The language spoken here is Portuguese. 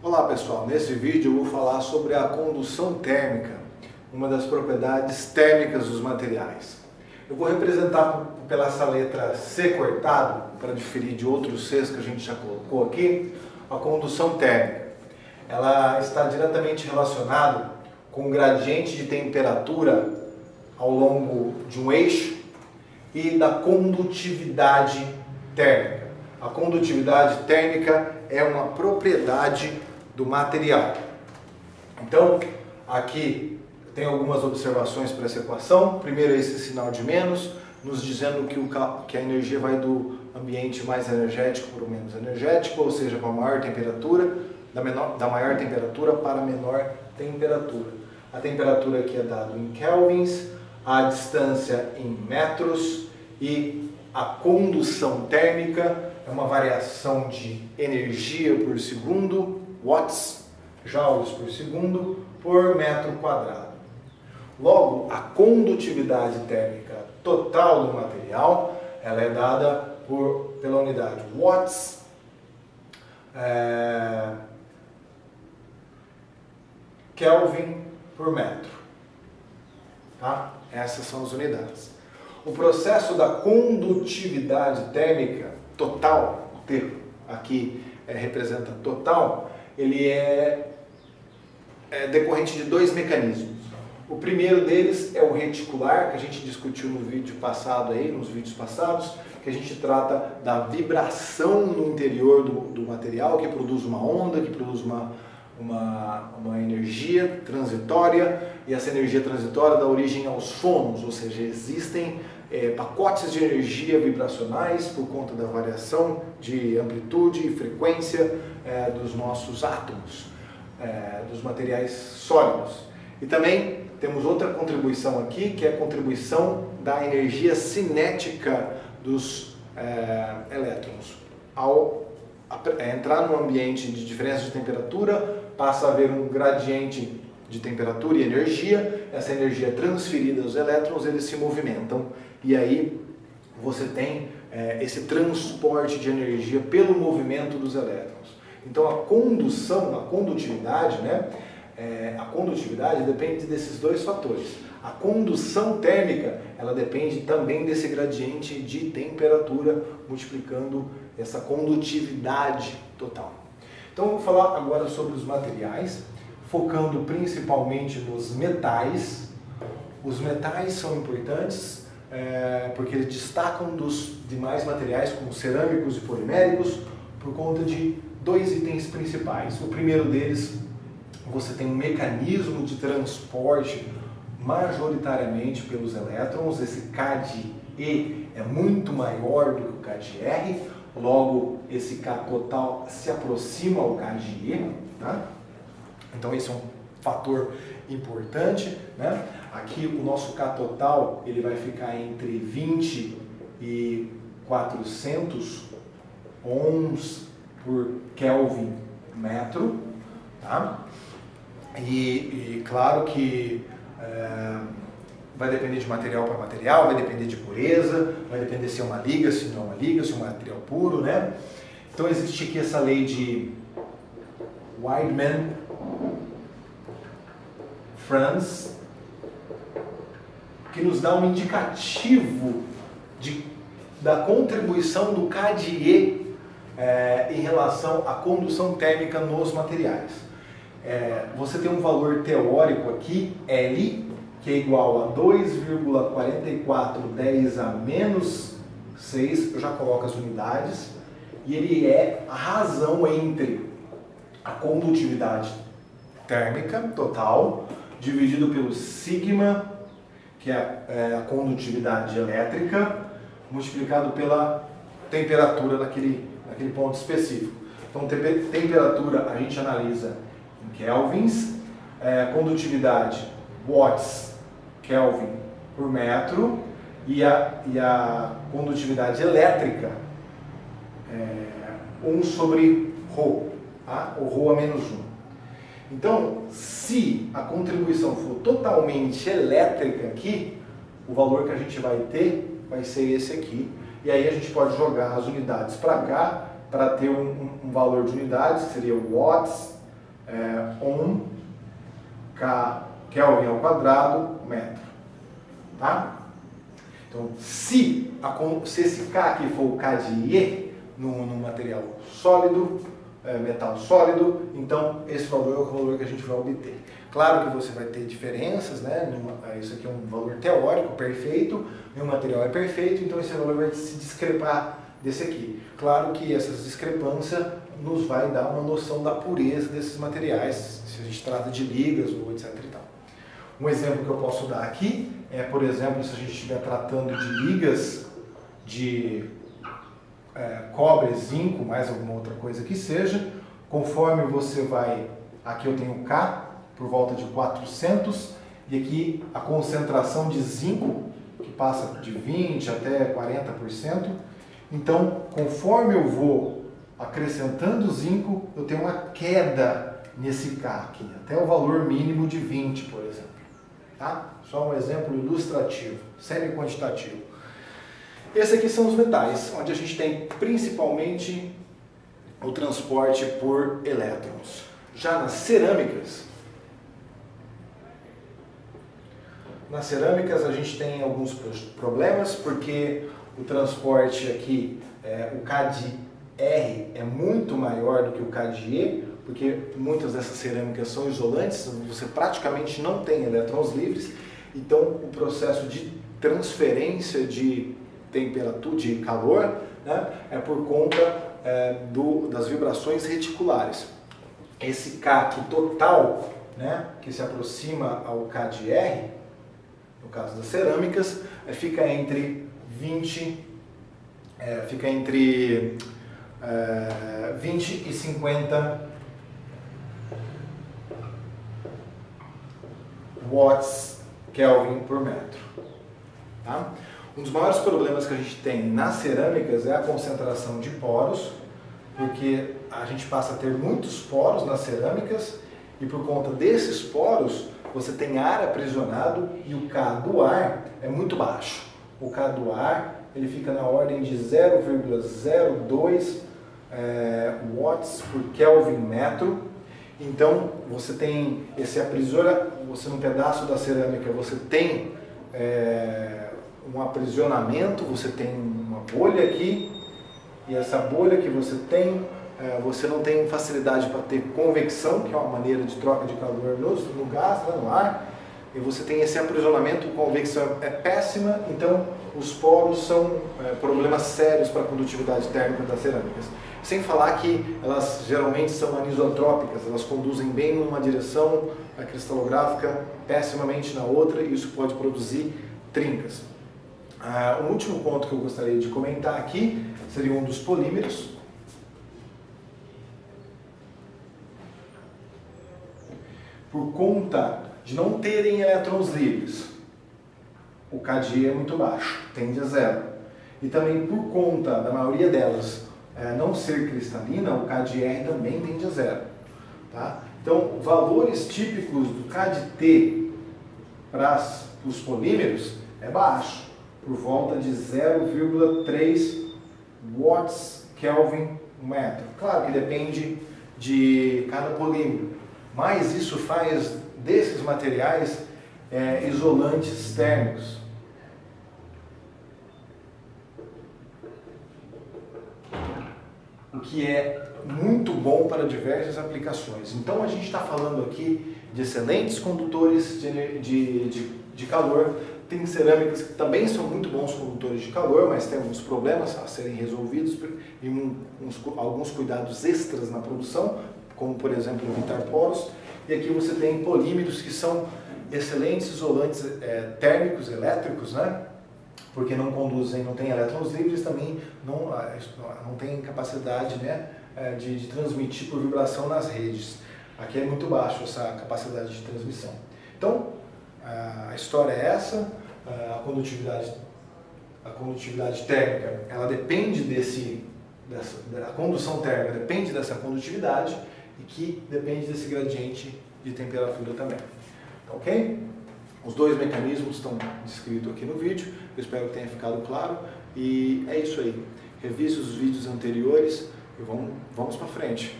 Olá pessoal, nesse vídeo eu vou falar sobre a condução térmica, uma das propriedades térmicas dos materiais. Eu vou representar pela essa letra C cortado, para diferir de outros Cs que a gente já colocou aqui, a condução térmica. Ela está diretamente relacionada com o gradiente de temperatura ao longo de um eixo e da condutividade térmica. A condutividade térmica é uma propriedade do material. Então, aqui tem algumas observações para essa equação. Primeiro, esse sinal de menos, nos dizendo que a energia vai do ambiente mais energético para o menos energético, ou seja, para a maior temperatura, da maior temperatura para a menor temperatura. A temperatura aqui é dada em kelvins, a distância em metros e a condução térmica é uma variação de energia por segundo, watts, joules por segundo, por metro quadrado. Logo, a condutividade térmica total do material ela é dada pela unidade watts Kelvin por metro. Tá? Essas são as unidades. O processo da condutividade térmica total, o termo aqui representa total, ele é decorrente de dois mecanismos. O primeiro deles é o reticular, que a gente discutiu no vídeo passado aí, nos vídeos passados, que a gente trata da vibração no interior do material, que produz uma onda, que produz uma energia transitória, e essa energia transitória dá origem aos fônons, ou seja, existem pacotes de energia vibracionais por conta da variação de amplitude e frequência dos nossos átomos, dos materiais sólidos. E também temos outra contribuição aqui, que é a contribuição da energia cinética dos elétrons. Ao entrar num ambiente de diferença de temperatura, passa a haver um gradiente de temperatura e energia, essa energia é transferida aos elétrons, eles se movimentam, e aí você tem esse transporte de energia pelo movimento dos elétrons. Então a condutividade, né? A condutividade depende desses dois fatores. A condução térmica, ela depende também desse gradiente de temperatura, multiplicando essa condutividade total. Então eu vou falar agora sobre os materiais, focando principalmente nos metais. Os metais são importantes porque eles destacam dos demais materiais, como cerâmicos e poliméricos, por conta de dois itens principais. O primeiro deles, você tem um mecanismo de transporte majoritariamente pelos elétrons. Esse K de E é muito maior do que o K de R, logo esse K total se aproxima ao K de E, tá? Então esse é um fator importante, né? Aqui o nosso K total ele vai ficar entre 20 e 400 ohms por Kelvin metro, tá? E claro que vai depender de material para material, vai depender de pureza, vai depender se é uma liga, se não é uma liga, se é um material puro, né? Então existe aqui essa lei de Weidmann-Franz, que nos dá um indicativo da contribuição do K de E em relação à condução térmica nos materiais. Você tem um valor teórico aqui, L, que é igual a 2,4410 a menos 6, eu já coloco as unidades, e ele é a razão entre a condutividade térmica total, dividido pelo sigma, que é a condutividade elétrica, multiplicado pela temperatura naquele ponto específico. Então, temperatura a gente analisa em kelvins, condutividade watts Kelvin por metro, e a condutividade elétrica 1 sobre ρ, tá? Ou ρ a menos 1. Então, se a contribuição for totalmente elétrica aqui, o valor que a gente vai ter vai ser esse aqui. E aí a gente pode jogar as unidades para cá, para ter um valor de unidades, que seria watts ohm Kelvin ao quadrado metro. Tá? Então, se esse K aqui for o K de E no material sólido, metal sólido, então esse valor é o valor que a gente vai obter. Claro que você vai ter diferenças, né? Isso aqui é um valor teórico perfeito, meu material é perfeito, então esse valor vai se discrepar desse aqui. Claro que essas discrepâncias nos vai dar uma noção da pureza desses materiais, se a gente trata de ligas ou etc e tal. Um exemplo que eu posso dar aqui é, por exemplo, se a gente estiver tratando de ligas de cobre, zinco, mais alguma outra coisa que seja, conforme você vai, aqui eu tenho K por volta de 400 e aqui a concentração de zinco que passa de 20 até 40%. Então, conforme eu vou acrescentando zinco, eu tenho uma queda nesse K aqui, até o valor mínimo de 20, por exemplo. Tá? Só um exemplo ilustrativo, semi-quantitativo. Esses aqui são os metais, onde a gente tem principalmente o transporte por elétrons. Já nas cerâmicas, a gente tem alguns problemas, porque o transporte aqui, o K de R é muito maior do que o K de E, porque muitas dessas cerâmicas são isolantes, você praticamente não tem elétrons livres, então o processo de transferência de temperatura, de calor, né, é por conta das vibrações reticulares. Esse K aqui total, né, que se aproxima ao K de R, no caso das cerâmicas, fica entre 20 e 50 watts Kelvin por metro. Tá? Um dos maiores problemas que a gente tem nas cerâmicas é a concentração de poros, porque a gente passa a ter muitos poros nas cerâmicas e por conta desses poros você tem ar aprisionado e o K do ar é muito baixo. O K do ar ele fica na ordem de 0,02 watts por Kelvin metro. Então você tem esse você no pedaço da cerâmica você tem um aprisionamento, você tem uma bolha aqui, e essa bolha que você tem, você não tem facilidade para ter convecção, que é uma maneira de troca de calor no gás, né, no ar, e você tem esse aprisionamento, convecção é péssima, então os poros são problemas sérios para a condutividade térmica das cerâmicas. Sem falar que elas geralmente são anisotrópicas, elas conduzem bem numa direção cristalográfica, pessimamente na outra, e isso pode produzir trincas. O último ponto que eu gostaria de comentar aqui seria um dos polímeros. Por conta de não terem elétrons livres, o K de E é muito baixo, tende a zero. E também por conta da maioria delas não ser cristalina, o K de R também tende a zero. Tá? Então, valores típicos do K de T para os polímeros é baixo, por volta de 0,3 watts Kelvin metro. Claro que depende de cada polímero, mas isso faz desses materiais isolantes térmicos. O que é muito bom para diversas aplicações. Então a gente está falando aqui de excelentes condutores de calor. Tem cerâmicas que também são muito bons condutores de calor, mas tem alguns problemas a serem resolvidos e alguns cuidados extras na produção, como por exemplo evitar poros. E aqui você tem polímeros que são excelentes isolantes térmicos, elétricos, né? Porque não conduzem, não tem elétrons livres, também não tem capacidade, né, de transmitir por vibração nas redes. Aqui é muito baixo essa capacidade de transmissão. Então, a história é essa, a condutividade térmica, ela depende a condução térmica depende dessa condutividade e que depende desse gradiente de temperatura também. Ok? Os dois mecanismos estão descritos aqui no vídeo, eu espero que tenha ficado claro e é isso aí. Revise os vídeos anteriores e vamos para frente.